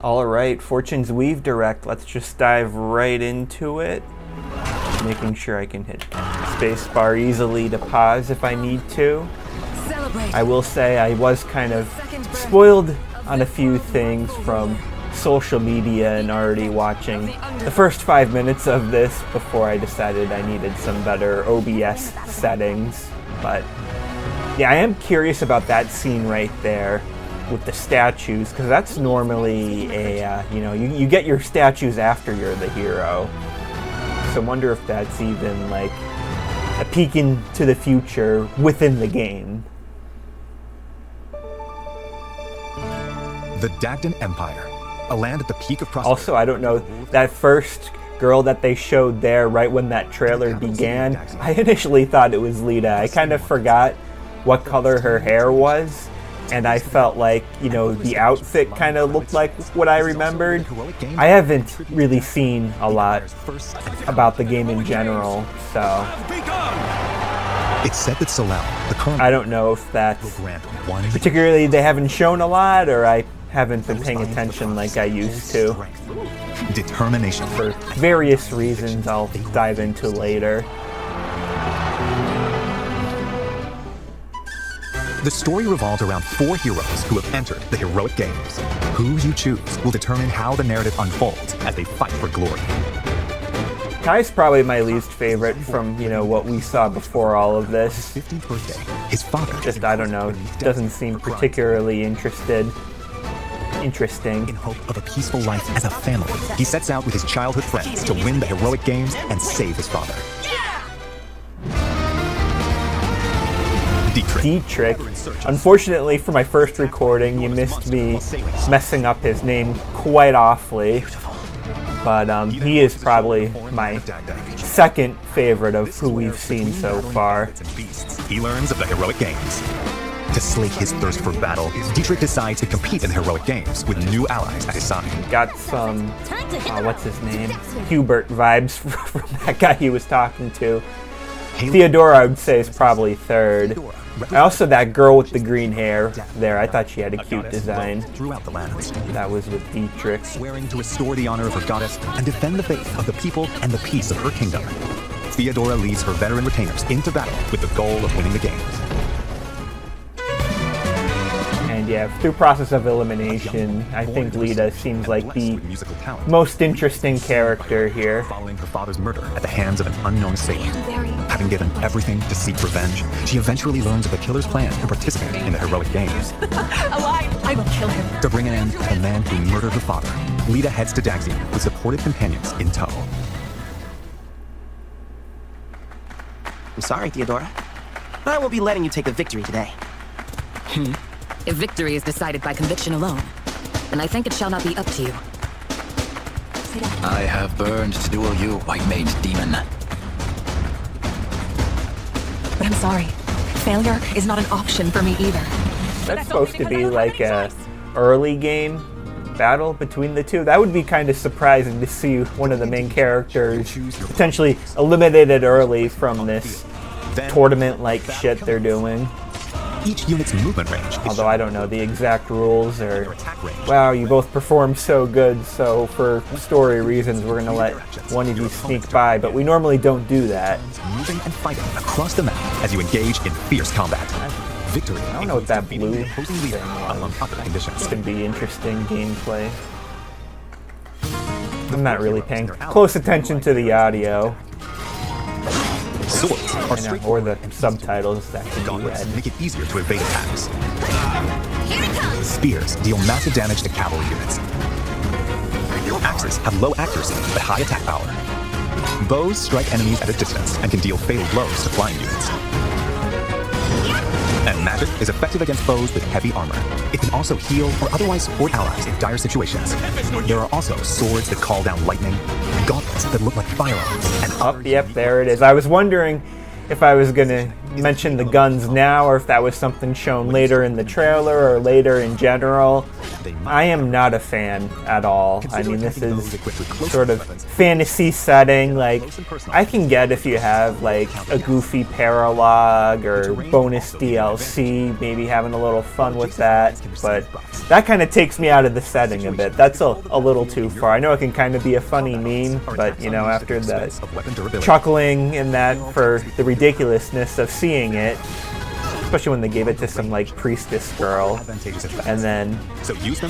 Alright, Fortune's Weave Direct. Let's just dive right into it. Making sure I can hit spacebar easily to pause if I need to. I will say I was kind of spoiled on a few things from social media and already watching the first 5 minutes of this before I decided I needed some better OBS settings. But yeah, I am curious about that scene right there with the statues, because that's normally a, you get your statues after you're the hero. So I wonder if that's even like a peek into the future within the game. The Dagdan Empire, a land at the peak of prosperity. Also, I don't know, that first girl that they showed there right when that trailer began, I initially thought it was Lita. I kind of forgot what color her hair was. And I felt like, the outfit kind of looked like what I remembered. I haven't really seen a lot about the game in general, so It's said that Solal, the current, I don't know if that's particularly they haven't shown a lot, or I haven't been paying attention like I used to. Determination. For various reasons I'll dive into later. The story revolves around 4 heroes who have entered the heroic games. Who you choose will determine how the narrative unfolds as they fight for glory. Kai's probably my least favorite from, what we saw before all of this. 15th birthday, his father, Just, I don't know, doesn't seem particularly interesting. in hope of a peaceful life as a family, he sets out with his childhood friends to win the heroic games and save his father. Dietrich. Unfortunately for my first recording, you missed me messing up his name quite awfully. But he is probably my second favorite of who we've seen so far. He learns of the heroic games. To slake his thirst for battle, Dietrich decides to compete in the heroic games with new allies at his side. Got some, what's his name? Hubert vibes from that guy he was talking to. Theodora, I would say, is probably third. And also that girl with the green hair there, I thought she had a cute design. Throughout the lands. That was with Dietrich. Swearing to restore the honor of her goddess and defend the faith of the people and the peace of her kingdom. Theodora leads her veteran retainers into battle with the goal of winning the games. And yeah, through process of elimination, I think Lita seems like the most interesting character here. Following her father's murder at the hands of an unknown assailant. Having given everything to seek revenge, she eventually learns of the killer's plan to participate in the heroic games. Alive! I will kill him. To bring an end to the man who murdered her father, Lita heads to Daxian with supportive companions in tow. I'm sorry, Theodora. I won't be letting you take a victory today. If victory is decided by conviction alone, then I think it shall not be up to you. I have burned to duel you, white-made demon. But I'm sorry. Failure is not an option for me either. That's supposed to be like a early game battle between the two. That would be kind of surprising to see one of the main characters potentially eliminated early from this tournament-like shit they're doing. Each unit's movement range. Although I don't know the exact rules, or wow, you both performed so good, so for story reasons we're gonna let one of you sneak by, but we normally don't do that. Moving and fighting across the map as you engage in fierce combat. Victory. I don't know what that blue opposing leader among other conditions. This could be interesting gameplay. I'm not really paying close attention to the audio. Swords are Or the subtitles that could be gauntlets read. make it easier to evade attacks. Spears deal massive damage to cavalry units. Axes have low accuracy but high attack power. Bows strike enemies at a distance and can deal fatal blows to flying units. And magic is effective against foes with heavy armor. It can also heal or otherwise support allies in dire situations. There are also swords that call down lightning, gauntlets that look like firearms, and Yep, there it is. I was wondering if I was gonna mention the guns now, or if that was something shown later in the trailer or later in general. I am not a fan at all. I mean, this is sort of fantasy setting. Like, I can get if you have like a goofy paralogue or bonus DLC, maybe having a little fun with that, but that kind of takes me out of the setting a bit. That's a little too far. I know it can kind of be a funny meme, but you know, after the chuckling in that for the ridiculousness of seeing it, especially when they gave it to some like priestess girl, and then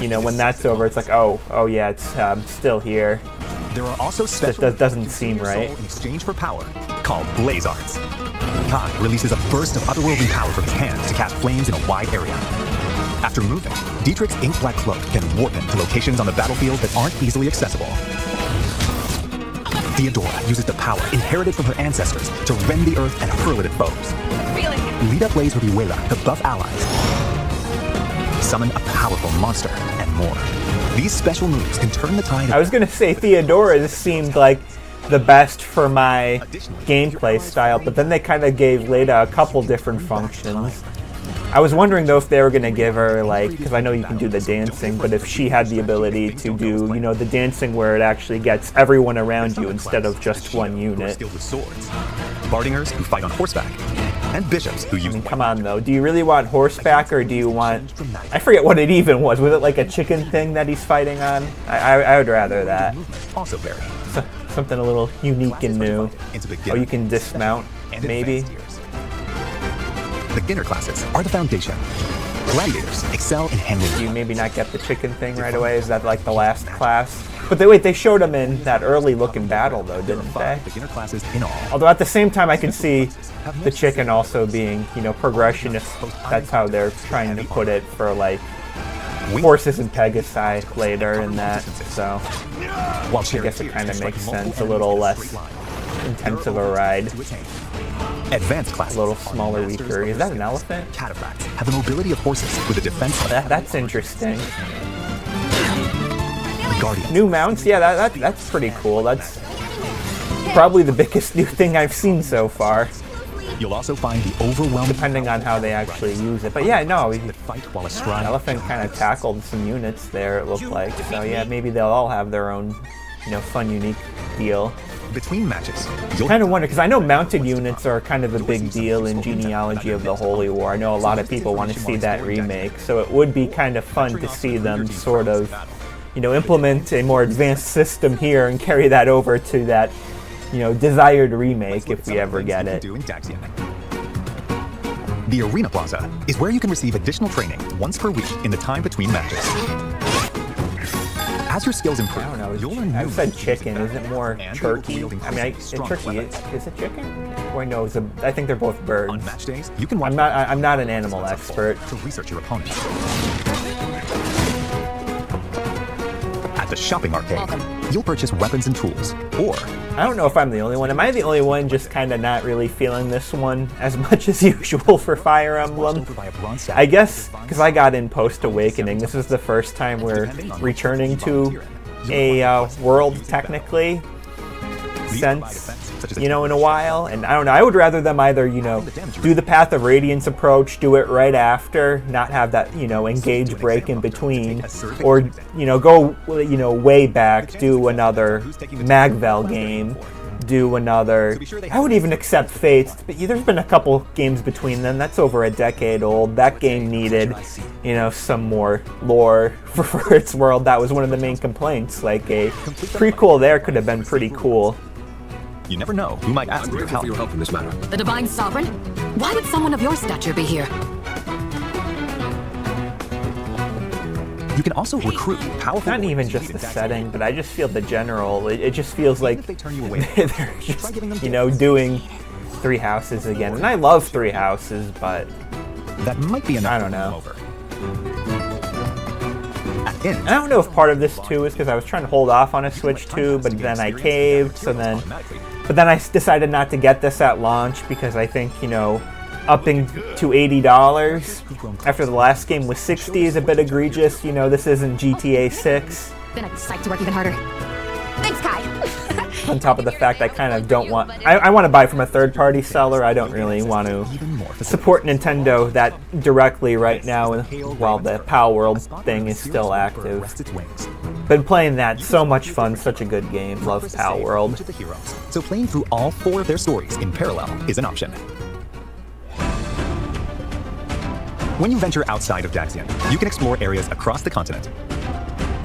you know, when that's over, it's like, oh yeah, it's still here. There are also special that doesn't seem right. in exchange for power called Blaze Arts. Kai releases a burst of otherworldly power from his hands to cast flames in a wide area. After moving, Dietrich's ink black cloak can warp him to locations on the battlefield that aren't easily accessible. Theodora uses the power inherited from her ancestors to rend the earth and hurl it at foes. Lita plays with Iwela to buff allies, summon a powerful monster, and more. These special moves can turn the tide. I was gonna say Theodora seemed like the best for my gameplay style, but then they kind of gave Lita a couple different functions. I was wondering though if they were gonna give her, like, because I know you can do the dancing, but if she had the ability to do, you know, the dancing where it actually gets everyone around you instead of just one unit. Bardingers who fight on horseback, and bishops who use. I mean, come on though. Do you really want horseback, or do you want? I forget what it even was. Was it like a chicken thing that he's fighting on? I would rather that. Also vary. Something a little unique and new. Oh, you can dismount, maybe. Beginner classes are the foundation. Gladiators excel in handling. You maybe not get the chicken thing right away. Is that like the last class? But they showed him in that early looking battle though, didn't they? Beginner classes in all. Although at the same time, I can see the chicken also being, you know, progression if that's how they're trying to put it for like horses and Pegasi later in that. So I guess it kind of makes sense. A little less intense of a ride. Advanced classes. A little smaller, weaker. Is that an elephant? Cataphracts have the mobility of horses with a defense. That's interesting. Guardians. New mounts, yeah, that's pretty cool. That's probably the biggest new thing I've seen so far. You'll also find the overwhelming. Depending on how they actually use it. But yeah, no, fight while astride. Elephant kind of tackled some units there, it looked like. So yeah, maybe they'll all have their own, you know, fun, unique deal. Between matches, I kind of wonder, because I know mounted units are kind of a big deal in Genealogy of the Holy War. I know a lot of people want to see that remake, so it would be kind of fun to see them sort of, you know, implement a more advanced system here and carry that over to that, you know, desired remake if we ever get it. The Arena Plaza is where you can receive additional training once per week in the time between matches. As your skills improve, I don't know. I've said chicken. Is it more turkey? I mean, turkey. Is it chicken? Or no? I think they're both birds. On match days, you can watch. I'm not an animal expert. To research your opponents. At the shopping arcade, you'll purchase weapons and tools, or I don't know if I'm the only one. Am I the only one just kind of not really feeling this one as much as usual for Fire Emblem? I guess because I got in post-Awakening, this is the first time we're returning to a world, technically, since, you know, in a while. And I don't know, I would rather them either, you know, do the Path of Radiance approach, do it right after, not have that, you know, engage break in between, or, you know, go, you know, way back, do another Magvel game, do another, I would even accept Fates, but there's been a couple games between them. That's over a decade old. That game needed, you know, some more lore for its world. That was one of the main complaints. Like, a prequel there could have been pretty cool. You never know who might ask for your help in this matter. The Divine Sovereign? Why would someone of your stature be here? You can also recruit powerful. Not even just the setting, but I just feel the general. It just feels like they're just, you know, doing Three Houses again. And I love Three Houses, but that might be enough. I don't know. And I don't know if part of this too is because I was trying to hold off on a Switch 2, but then I caved. But then I decided not to get this at launch because I think, you know, upping to $80 after the last game was $60 is a bit egregious. You know, this isn't GTA 6. Then I'd be psyched to work even harder. Thanks, Kai. On top of the fact I kind of don't want... I want to buy from a third-party seller. I don't really want to support Nintendo that directly right now while the Pal World thing is still active. Been playing that. So much fun. Such a good game. Love Pal World. So playing through all 4 of their stories in parallel is an option. When you venture outside of Daxian, you can explore areas across the continent.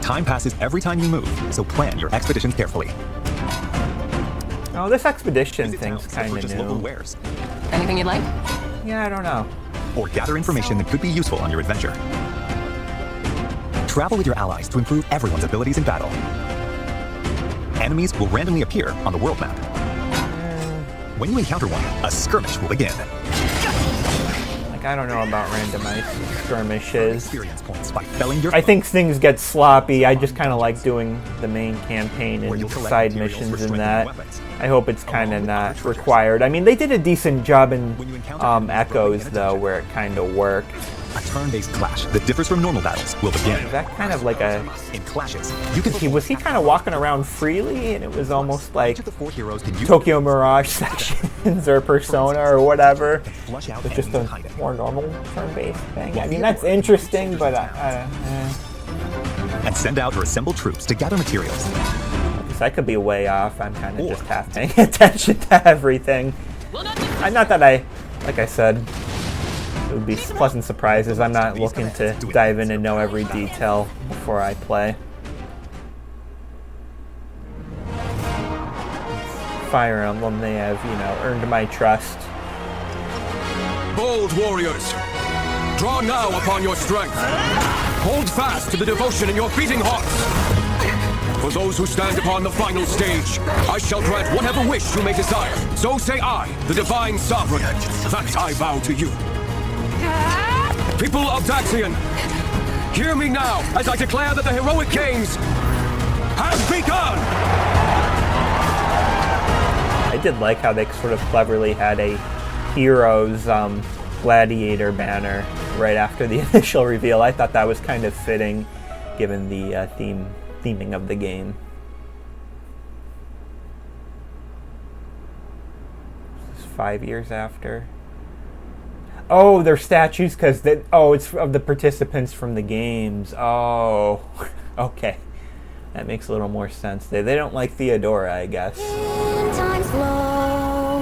Time passes every time you move, so plan your expeditions carefully. Oh, this expedition thing's kind of new. Anything you'd like? Yeah, I don't know. Or gather information that could be useful on your adventure. Travel with your allies to improve everyone's abilities in battle. Enemies will randomly appear on the world map. When you encounter one, a skirmish will begin. I don't know about randomized skirmishes. Experience points by felling your I think things get sloppy. I just kind of like doing the main campaign and side missions in that. I hope it's kind of not required. I mean, they did a decent job in Echoes, though, where it kind of worked. A turn-based clash that differs from normal battles will begin. Is that kind of like a... In clashes, you can Was he kind of walking around freely, and it was almost like each of the 4 heroes can use Tokyo Mirage sections or Persona or whatever? flush out It's just enemies a behind it. more normal turn-based thing. I mean, that's interesting, but And send out your assembled troops to gather materials. I could be way off. I'm kind of just half paying attention to everything. Not that like I said, it would be pleasant surprises. I'm not looking to dive in and know every detail before I play. Fire Emblem, they have, earned my trust. Bold warriors, draw now upon your strength. Hold fast to the devotion in your beating hearts. For those who stand upon the final stage, I shall grant whatever wish you may desire. So say I, the divine sovereign, that I vow to you. People of Daxian, hear me now as I declare that the heroic games have begun! I did like how they sort of cleverly had a Heroes Gladiator banner right after the initial reveal. I thought that was kind of fitting, given the theming of the game. This is 5 years after. Oh, they're statues because it's of the participants from the games. Oh, okay. That makes a little more sense. They don't like Theodora, I guess.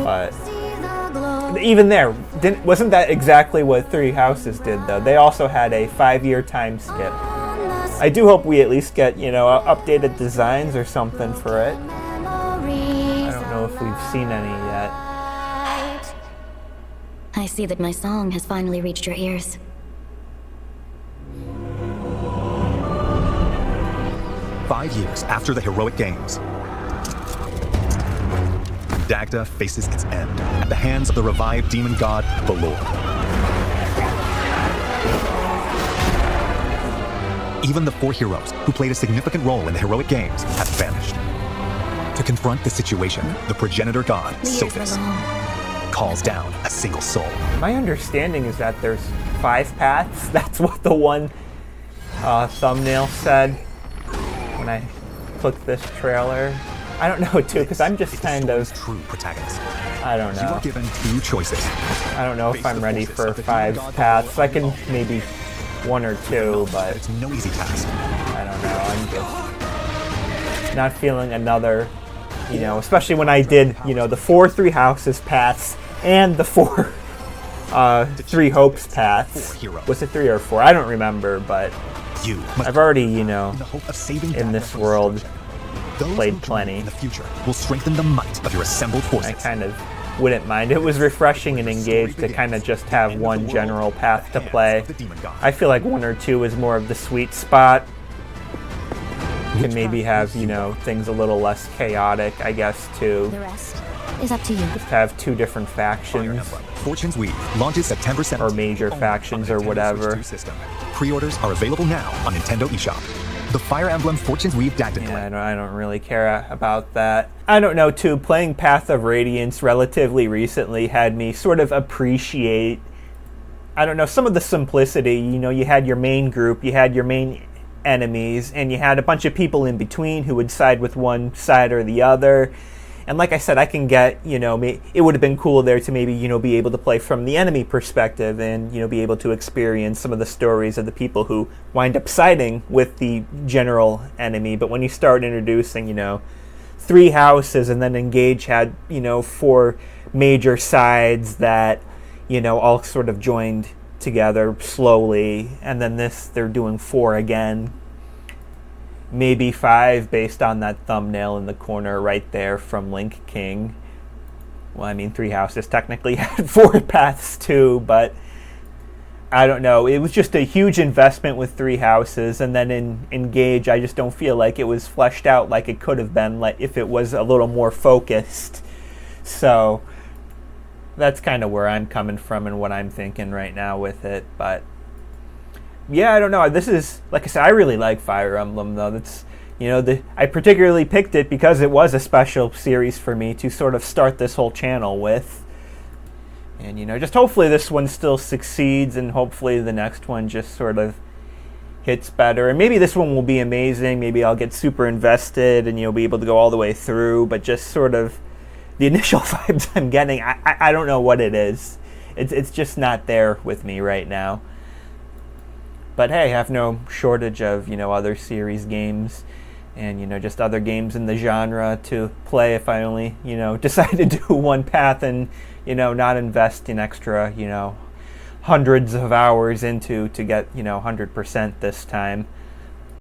But even there, wasn't that exactly what Three Houses did, though? They also had a 5-year time skip. I do hope we at least get, updated designs or something for it. I don't know if we've seen any yet. I see that my song has finally reached your ears. Five years after the heroic games, Dagda faces its end at the hands of the revived demon god, Valor. Even the 4 heroes who played a significant role in the heroic games have vanished. To confront the situation, the progenitor god, Sophis, calls down a single soul. My understanding is that there's 5 paths. That's what the one thumbnail said when I clicked this trailer. I don't know, too, because I'm just kind of... true protagonist. I don't know. You are given 2 choices. I don't know if I'm ready for 5 paths. I can maybe 1 or 2, but... It's no easy task. I don't know. I'm just not feeling another, especially when I did, the 4 Three Houses paths and the 4 Three Hopes paths. Was it 3 or 4? I don't remember, but I've already, in this world, played plenty. In the future will strengthen the might of your assembled forces. I kind of wouldn't mind. It was refreshing and engaged to kind of just have one general path to play. I feel like 1 or 2 is more of the sweet spot. You can maybe have, things a little less chaotic, I guess, too. The rest is up to you. Just have 2 different factions. Fortune's Weave launches September 7th. Or major factions or whatever. Pre-orders are available now on Nintendo eShop. The Fire Emblem Fortune's Weave Dagda Yeah, I don't really care about that. I don't know, too. Playing Path of Radiance relatively recently had me sort of appreciate, I don't know, some of the simplicity. You had your main group, you had your main enemies, and you had a bunch of people in between who would side with one side or the other. And like I said, I can get, it would have been cool there to maybe, be able to play from the enemy perspective and, be able to experience some of the stories of the people who wind up siding with the general enemy. But when you start introducing, 3 houses, and then Engage had, 4 major sides that, all sort of joined together slowly, and then they're doing 4 again. Maybe 5 based on that thumbnail in the corner right there from Link King. Well, I mean, 3 houses technically had 4 paths too, but I don't know. It was just a huge investment with 3 houses, and then in Engage, I just don't feel like it was fleshed out like it could have been, like if it was a little more focused. So that's kind of where I'm coming from and what I'm thinking right now with it, but yeah, I don't know. This is, like I said, I really like Fire Emblem, though. That's, I particularly picked it because it was a special series for me to sort of start this whole channel with. And, just hopefully this one still succeeds, and hopefully the next one just sort of hits better. And maybe this one will be amazing. Maybe I'll get super invested and, be able to go all the way through. But just sort of the initial vibes I'm getting, I don't know what it is. It's just not there with me right now. But hey, I have no shortage of, other series games and, just other games in the genre to play if I only, decide to do one path and, not invest in extra, hundreds of hours into to get, 100% this time.